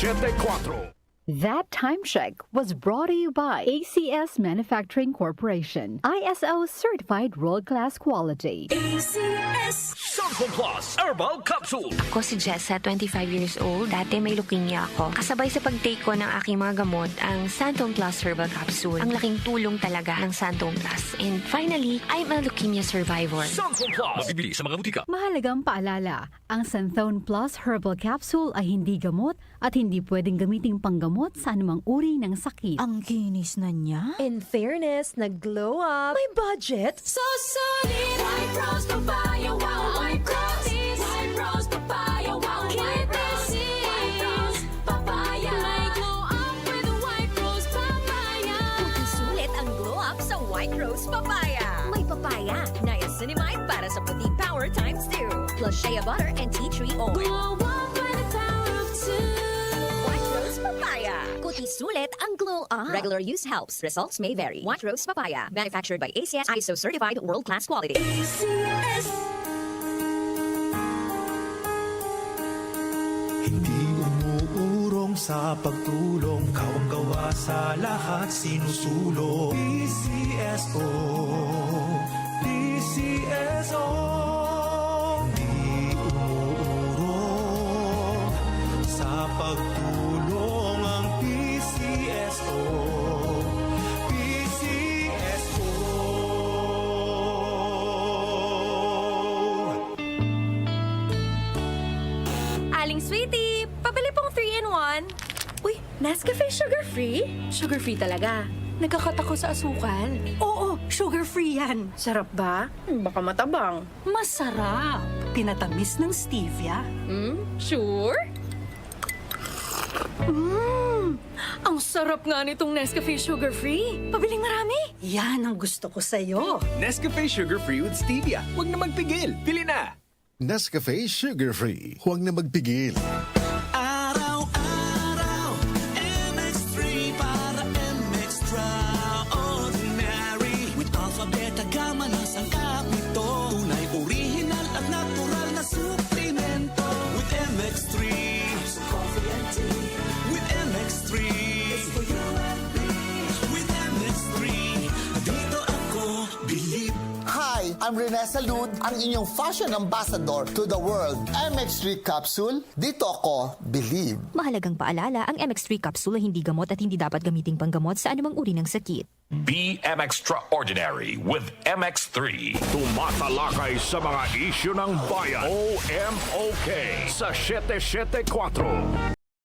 774. That time check was brought to you by ACS Manufacturing Corporation. ISO certified world-class quality. ACS. Santon Plus Herbal Capsule. Ako si Jessa, 25 years old. Dati may leukemia ako. Kasabay sa pag-take ko ng aking mga gamot, ang Santon Plus Herbal Capsule. Ang laking tulong talaga ng Santon Plus. And finally, I'm a leukemia survivor. Santon Plus. Mabibili sa mga butika. Mahalagang paalala, ang Santhone Plus Herbal Capsule ay hindi gamot at hindi pwedeng gamiting panggamot sa anumang uri ng sakit. Ang kinis na niya. In fairness, nag-glow up. May budget. So solid, white rose papaya, wow, white rose. White rose papaya, wow, white rose. White rose papaya. May glow up with a white rose papaya. Sulit ang glow up sa White Rose Papaya. May papaya, niacinamide para sa puti power times 2. Plus shea butter and tea tree oil. Glow up with the power of two. White Rose Papaya. Kuti sulit ang glow up. Regular use helps. Results may vary. White Rose Papaya. Manufactured by ACS ISO certified world-class quality. ACS. Hindi umuurong sa pagtulong, kawang-gawa sa lahat sinusulong. PCSO, PCSO. Hindi umuurong sa pagtulong ang PCSO, PCSO. Aling Sweetie, pabili pong 3-in-1. Uy, Nescafe sugar-free? Sugar-free talaga. Nagkakat ako sa asukal. Oo, sugar-free yan. Sarap ba? Baka matabang. Masarap. Pinatamis ng stevia. Sure? Ang sarap nga nitong Nescafe sugar-free. Pabiling marami. Yan ang gusto ko sa'yo. Nescafe Sugar Free with Stevia. Huwag na magpigil. Pili na. Nescafe Sugar Free. Huwag na magpigil. Araw-araw, MX3 para extraordinary. With alpha, beta, gamma na sangkap nito. Tunay, original at natural na suplemento. With MX3, so coffee and tea. With MX3, it's for you and me. With MX3, dito ako, believe. Hi, I'm Rene Salud, ang inyong fashion ambassador to the world. MX3 Capsule, dito ako, believe. Mahalagang paalala, ang MX3 capsule ay hindi gamot at hindi dapat gamiting panggamot sa anumang uri ng sakit. BM Extraordinary with MX3. Tumatalakay sa mga isyu ng bayan. OMOK sa 774.